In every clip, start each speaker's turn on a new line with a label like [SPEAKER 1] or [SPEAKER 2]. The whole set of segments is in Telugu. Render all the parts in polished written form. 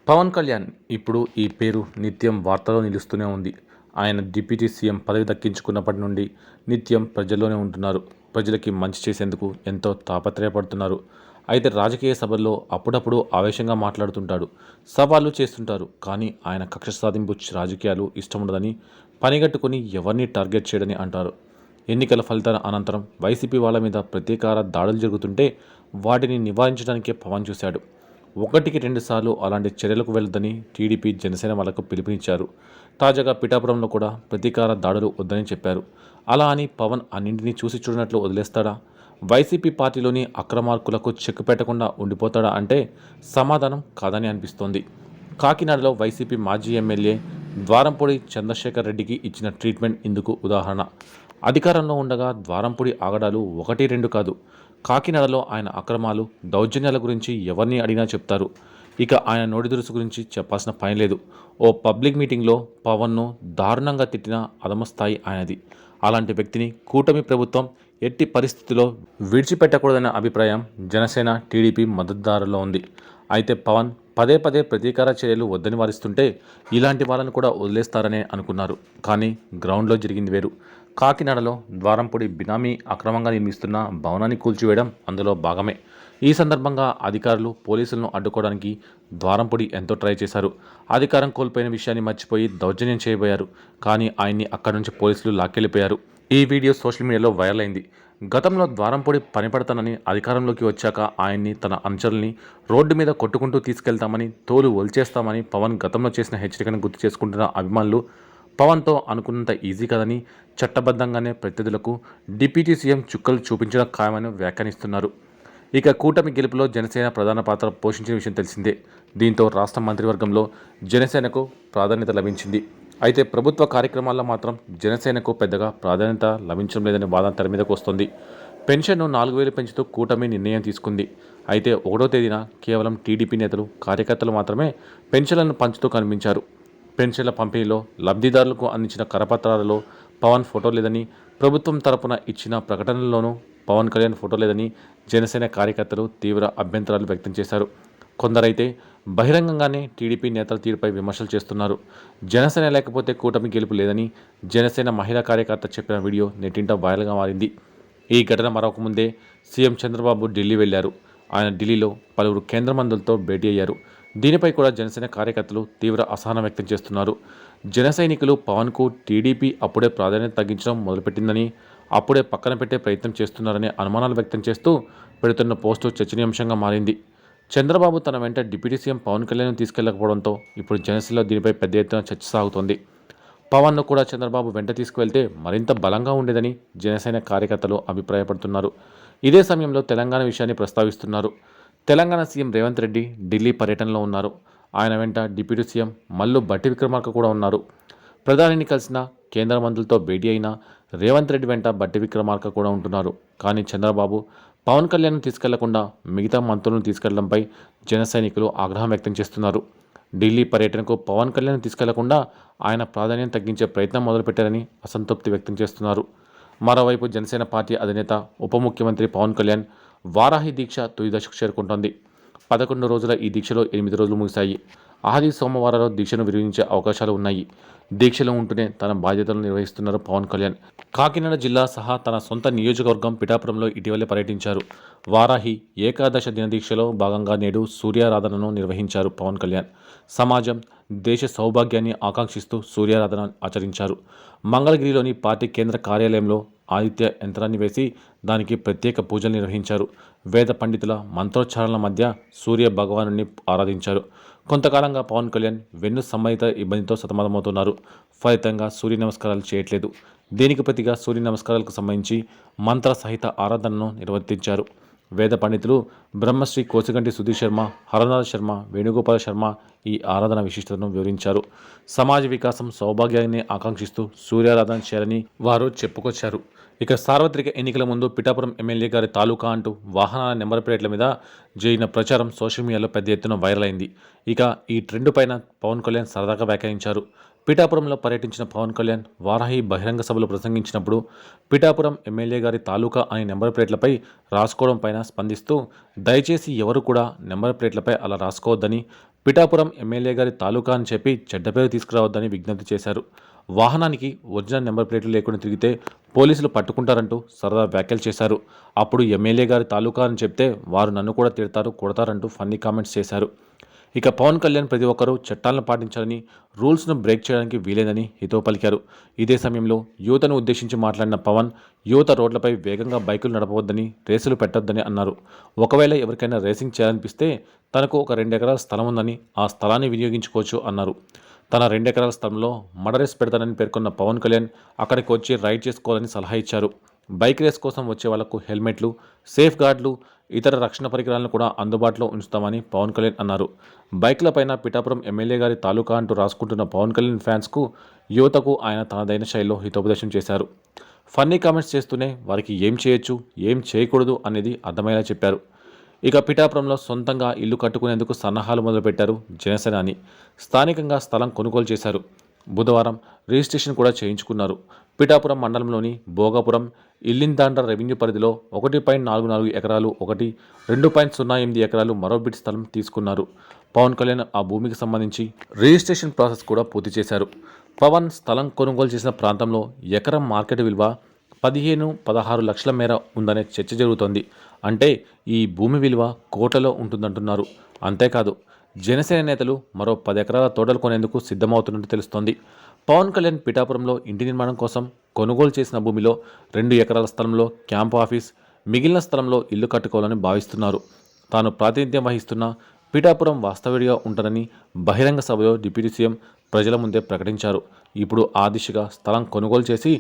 [SPEAKER 1] పవన్ కళ్యాణ్ ఇప్పుడు ఈ పేరు నిత్యం వార్తలో నిలుస్తూనే ఉంది. ఆయన డిప్యూటీ సీఎం పదవి దక్కించుకున్నప్పటి నుండి నిత్యం ప్రజల్లోనే ఉంటున్నారు. ప్రజలకి మంచి చేసేందుకు ఎంతో తాపత్రయపడుతున్నారు. అయితే రాజకీయ సభల్లో అప్పుడప్పుడు ఆవేశంగా మాట్లాడుతుంటాడు, సవాళ్లు చేస్తుంటారు. కానీ ఆయన కక్ష సాధింపు రాజకీయాలు ఇష్టం ఉండదని, పనిగట్టుకుని ఎవరిని టార్గెట్ చేయడని అంటారు. ఎన్నికల ఫలితాల అనంతరం వైసీపీ వాళ్ళ మీద ప్రతీకార దాడులు జరుగుతుంటే వాటిని నివారించడానికే పవన్ చూశాడు. ఒకటికి రెండుసార్లు అలాంటి చర్యలకు వెళ్ళొద్దని టీడీపీ, జనసేన వాళ్లకు పిలుపునిచ్చారు. తాజాగా పిఠాపురంలో కూడా ప్రతీకార దాడులు వద్దని చెప్పారు. అలా అని పవన్ అన్నింటినీ చూసి చూడనట్లు వదిలేస్తాడా? వైసీపీ పార్టీలోని అక్రమార్కులకు చెక్కు పెట్టకుండా ఉండిపోతాడా అంటే సమాధానం కాదని అనిపిస్తోంది. కాకినాడలో వైసీపీ మాజీ ఎమ్మెల్యే ద్వారంపూడి చంద్రశేఖర్ రెడ్డికి ఇచ్చిన ట్రీట్మెంట్ ఇందుకు ఉదాహరణ. అధికారంలో ఉండగా ద్వారంపూడి ఆగడాలు 1-2 కాదు. కాకినాడలో ఆయన అక్రమాలు, దౌర్జన్యాల గురించి ఎవరిని అడిగినా చెప్తారు. ఇక ఆయన నోటిదురుసు గురించి చెప్పాల్సిన పని లేదు. ఓ పబ్లిక్ మీటింగ్లో పవన్ను దారుణంగా తిట్టిన అధమస్థాయి ఆయనది. అలాంటి వ్యక్తిని కూటమి ప్రభుత్వం ఎట్టి పరిస్థితుల్లో విడిచిపెట్టకూడదనే అభిప్రాయం జనసేన, టీడీపీ మద్దతుదారుల్లో ఉంది. అయితే పవన్ పదే పదే ప్రతీకార చర్యలు వద్దని వారిస్తుంటే ఇలాంటి వాళ్ళను కూడా వదిలేస్తారనే అనుకున్నారు. కానీ గ్రౌండ్లో జరిగింది వేరు. కాకినాడలో ద్వారంపూడి బినామీ అక్రమంగా నిర్మిస్తున్న భవనాన్ని కూల్చివేయడం అందులో భాగమే. ఈ సందర్భంగా అధికారులు, పోలీసులను అడ్డుకోవడానికి ద్వారంపూడి ఎంతో ట్రై చేశారు. అధికారం కోల్పోయిన విషయాన్ని మర్చిపోయి దౌర్జన్యం చేయబోయారు. కానీ ఆయన్ని అక్కడి నుంచి పోలీసులు లాక్కెళ్లిపోయారు. ఈ వీడియో సోషల్ మీడియాలో వైరల్ అయింది. గతంలో ద్వారంపూడి పనిపడతానని అధికారంలోకి వచ్చాక ఆయన్ని, తన అనుచరుల్ని రోడ్డు మీద కొట్టుకుంటూ తీసుకెళ్తామని, తోలు ఒలిచేస్తామని పవన్ గతంలో చేసిన హెచ్చరికను గుర్తు చేసుకుంటున్న అభిమానులు పవన్తో అనుకున్నంత ఈజీ కదని, చట్టబద్ధంగానే ప్రత్యర్థులకు డిప్యూటీ సీఎం చుక్కలు చూపించడం ఖాయమని వ్యాఖ్యానిస్తున్నారు. ఇక కూటమి గెలుపులో జనసేన ప్రధాన పాత్ర పోషించిన విషయం తెలిసిందే. దీంతో రాష్ట్ర మంత్రివర్గంలో జనసేనకు ప్రాధాన్యత లభించింది. అయితే ప్రభుత్వ కార్యక్రమాల్లో మాత్రం జనసేనకు పెద్దగా ప్రాధాన్యత లభించడం లేదనే వాదన తెర మీదకు వస్తోంది. పెన్షన్ను 4,000 పెంచుతూ కూటమి నిర్ణయం తీసుకుంది. అయితే 1వ తేదీన కేవలం టీడీపీ నేతలు, కార్యకర్తలు మాత్రమే పెన్షన్లను పంచుతూ కనిపించారు. పెన్షన్ల పంపిణీలో లబ్ధిదారులకు అందించిన కరపత్రాలలో పవన్ ఫోటో లేదని, ప్రభుత్వం తరపున ఇచ్చిన ప్రకటనల్లోనూ పవన్ కళ్యాణ్ ఫోటో లేదని జనసేన కార్యకర్తలు తీవ్ర అభ్యంతరాలు వ్యక్తం చేశారు. కొందరైతే బహిరంగంగానే టీడీపీ నేతల తీరుపై విమర్శలు చేస్తున్నారు. జనసేన లేకపోతే కూటమి గెలుపు లేదని జనసేన మహిళా కార్యకర్త చెప్పిన వీడియో నెట్టింట వైరల్గా మారింది. ఈ ఘటన మరొక ముందే సీఎం చంద్రబాబు ఢిల్లీ వెళ్లారు. ఆయన ఢిల్లీలో పలువురు కేంద్ర మంత్రులతో భేటీ అయ్యారు. దీనిపై కూడా జనసేన కార్యకర్తలు తీవ్ర అసహనం వ్యక్తం చేస్తున్నారు. జన సైనికులు పవన్కు టీడీపీ అప్పుడే ప్రాధాన్యత తగ్గించడం మొదలుపెట్టిందని, అప్పుడే పక్కన పెట్టే ప్రయత్నం చేస్తున్నారనే అనుమానాలు వ్యక్తం చేస్తూ పెడుతున్న పోస్టు చర్చనీయాంశంగా మారింది. చంద్రబాబు తన వెంట డిప్యూటీ సీఎం పవన్ కళ్యాణ్ తీసుకెళ్లకపోవడంతో ఇప్పుడు జనసేనలో దీనిపై పెద్ద ఎత్తున చర్చ సాగుతోంది. పవన్ను కూడా చంద్రబాబు వెంట తీసుకువెళ్తే మరింత బలంగా ఉండేదని జనసేన కార్యకర్తలు అభిప్రాయపడుతున్నారు. ఇదే సమయంలో తెలంగాణ విషయాన్ని ప్రస్తావిస్తున్నారు. తెలంగాణ సీఎం రేవంత్ రెడ్డి ఢిల్లీ పర్యటనలో ఉన్నారు. ఆయన వెంట డిప్యూటీ సీఎం మల్లు భట్టి విక్రమార్క కూడా ఉన్నారు. ప్రధానిని కలిసిన, కేంద్ర మంత్రులతో భేటీ అయిన రేవంత్ రెడ్డి వెంట భట్టి విక్రమార్క కూడా ఉంటున్నారు. కానీ చంద్రబాబు పవన్ కళ్యాణ్ తీసుకెళ్లకుండా మిగతా మంత్రులను తీసుకెళ్లడంపై జన సైనికులు ఆగ్రహం వ్యక్తం చేస్తున్నారు. ఢిల్లీ పర్యటనకు పవన్ కళ్యాణ్ తీసుకెళ్లకుండా ఆయన ప్రాధాన్యం తగ్గించే ప్రయత్నం మొదలుపెట్టారని అసంతృప్తి వ్యక్తం చేస్తున్నారు. మరోవైపు జనసేన పార్టీ అధినేత, ఉప ముఖ్యమంత్రి పవన్ కళ్యాణ్ వారాహి దీక్ష తుది దశకు చేరుకుంటోంది. 11 రోజుల ఈ దీక్షలో 8 రోజులు ముగిశాయి. ఆది సోమవారాల్లో దీక్షను విరమించే అవకాశాలు ఉన్నాయి. దీక్షలో ఉంటూనే తన బాధ్యతలను నిర్వహిస్తున్నారు పవన్ కళ్యాణ్. కాకినాడ జిల్లా సహా తన సొంత నియోజకవర్గం పిఠాపురంలో ఇటీవలే పర్యటించారు. వారాహి ఏకాదశ దినదీక్షలో భాగంగా నేడు సూర్యారాధనను నిర్వహించారు పవన్ కళ్యాణ్. సమాజం, దేశ సౌభాగ్యాన్ని ఆకాంక్షిస్తూ సూర్యారాధన ఆచరించారు. మంగళగిరిలోని పార్టీ కేంద్ర కార్యాలయంలో ఆదిత్య యంత్రాన్ని వేసి దానికి ప్రత్యేక పూజలు నిర్వహించారు. వేద పండితుల మంత్రోచ్చారణల మధ్య సూర్య భగవానుని ఆరాధించారు. కొంతకాలంగా పవన్ కళ్యాణ్ వెన్ను సంబంధిత ఇబ్బందితో సతమతమవుతున్నారు. ఫలితంగా సూర్య నమస్కారాలు చేయట్లేదు. దీనికి ప్రతిగా సూర్య నమస్కారాలకు సంబంధించి మంత్ర సహిత ఆరాధనను నిర్వర్తించారు. వేద పండితులు బ్రహ్మశ్రీ కోసిగంటి సుధీర్ శర్మ, హరనాథ శర్మ, వేణుగోపాల శర్మ ఈ ఆరాధన విశిష్టతను వివరించారు. సమాజ వికాసం, సౌభాగ్యాన్ని ఆకాంక్షిస్తూ సూర్యారాధన చేయాలని వారు చెప్పుకొచ్చారు. ఇక సార్వత్రిక ఎన్నికల ముందు పిఠాపురం ఎమ్మెల్యే గారి తాలూకా అంటూ వాహనాల నెంబర్ ప్లేట్ల మీద జరిగిన ప్రచారం సోషల్ మీడియాలో పెద్ద ఎత్తున వైరల్ అయింది. ఇక ఈ ట్రెండ్ పైన పవన్ కళ్యాణ్ సరదాగా వ్యాఖ్యానించారు. పిఠాపురంలో పర్యటించిన పవన్ కళ్యాణ్ వారాహి బహిరంగ సభలో ప్రసంగించినప్పుడు పిఠాపురం ఎమ్మెల్యే గారి తాలూకా అనే నెంబర్ ప్లేట్లపై రాసుకోవడం పైన స్పందిస్తూ, దయచేసి ఎవరు కూడా నెంబర్ ప్లేట్లపై అలా రాసుకోవద్దని, పిఠాపురం ఎమ్మెల్యే గారి తాలూకా అని చెప్పి చెడ్డ పేరు తీసుకురావద్దని విజ్ఞప్తి చేశారు. వాహనానికి ఒరిజినల్ నెంబర్ ప్లేట్లు లేకుండా తిరిగితే పోలీసులు పట్టుకుంటారంటూ సరదా వ్యాఖ్యలు చేశారు. అప్పుడు ఎమ్మెల్యే గారి తాలూకా అని చెప్తే వారు నన్ను కూడా తిడతారు, కొడతారంటూ ఫన్నీ కామెంట్స్ చేశారు. ఇక పవన్ కళ్యాణ్ ప్రతి ఒక్కరూ చట్టాలను పాటించాలని, రూల్స్ను బ్రేక్ చేయడానికి వీలేదని హితవు పలికారు. ఇదే సమయంలో యువతను ఉద్దేశించి మాట్లాడిన పవన్, యువత రోడ్లపై వేగంగా బైకులు నడపవద్దని, రేసులు పెట్టొద్దని అన్నారు. ఒకవేళ ఎవరికైనా రేసింగ్ చేయాలనిపిస్తే తనకు ఒక 2 ఎకరాల స్థలం ఉందని, ఆ స్థలాన్ని వినియోగించుకోవచ్చు అన్నారు. తన 2 ఎకరాల స్థలంలో మడరేస్ పెడతానని పేర్కొన్న పవన్ కళ్యాణ్ అక్కడికి వచ్చి రైడ్ చేసుకోవాలని సలహా ఇచ్చారు. బైక్ రేస్ కోసం వచ్చే వాళ్లకు హెల్మెట్లు, సేఫ్ గార్డులు, ఇతర రక్షణ పరికరాలను కూడా అందుబాటులో ఉంచుతామని పవన్ కళ్యాణ్ అన్నారు. బైక్లపైన పిఠాపురం ఎమ్మెల్యే గారి తాలూకా అంటూ రాసుకుంటున్న పవన్ కళ్యాణ్ ఫ్యాన్స్కు, యువతకు ఆయన తనదైన శైలిలో హితోపదేశం చేశారు. ఫన్నీ కామెంట్స్ చేస్తూనే వారికి ఏం చేయొచ్చు, ఏం చేయకూడదు అనేది అర్థమయ్యేలా చెప్పారు. ఇక పిఠాపురంలో సొంతంగా ఇల్లు కట్టుకునేందుకు సన్నాహాలు మొదలుపెట్టారు జనసేనాని. స్థానికంగా స్థలం కొనుగోలు చేశారు. బుధవారం రిజిస్ట్రేషన్ కూడా చేయించుకున్నారు. పిఠాపురం మండలంలోని భోగాపురం, ఇల్లింతాండ్ర రెవెన్యూ పరిధిలో 1.44 ఎకరాలు ఒకటి, 2.08 ఎకరాలు మరో బిట్ స్థలం తీసుకున్నారు. పవన్ కళ్యాణ్ ఆ భూమికి సంబంధించి రిజిస్ట్రేషన్ ప్రాసెస్ కూడా పూర్తి చేశారు. పవన్ స్థలం కొనుగోలు చేసిన ప్రాంతంలో ఎకరం మార్కెట్ విలువ 15-16 లక్షల మేర ఉందనే చర్చ జరుగుతోంది. అంటే ఈ భూమి విలువ కోట్లలో ఉంటుందంటున్నారు. అంతేకాదు, జనసేన నేతలు మరో 10 ఎకరాల తోటలు కొనేందుకు సిద్ధమవుతున్నట్టు తెలుస్తోంది. పవన్ కళ్యాణ్ పిఠాపురంలో ఇంటి నిర్మాణం కోసం కొనుగోలు చేసిన భూమిలో 2 ఎకరాల స్థలంలో క్యాంపు ఆఫీస్, మిగిలిన స్థలంలో ఇల్లు కట్టుకోవాలని భావిస్తున్నారు. తాను ప్రాతినిధ్యం వహిస్తున్న పిఠాపురం వాస్తవ్యుడిగా ఉంటానని బహిరంగ సభలో డిప్యూటీ సీఎం ప్రజల ముందే ప్రకటించారు. ఇప్పుడు ఆ దిశగా స్థలం కొనుగోలు చేసి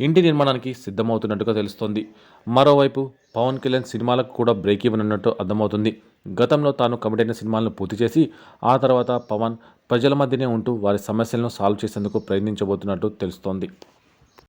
[SPEAKER 1] ఇంటి నిర్మాణానికి సిద్ధమవుతున్నట్టుగా తెలుస్తోంది. మరోవైపు పవన్ కళ్యాణ్ సినిమాలకు కూడా బ్రేక్ ఇవ్వనున్నట్టు అర్థమవుతుంది. గతంలో తాను కమిట్ అయిన సినిమాలను పూర్తి చేసి ఆ తర్వాత పవన్ ప్రజల మధ్యనే ఉంటూ వారి సమస్యలను సాల్వ్ చేసేందుకు ప్రయత్నించబోతున్నట్టు తెలుస్తోంది.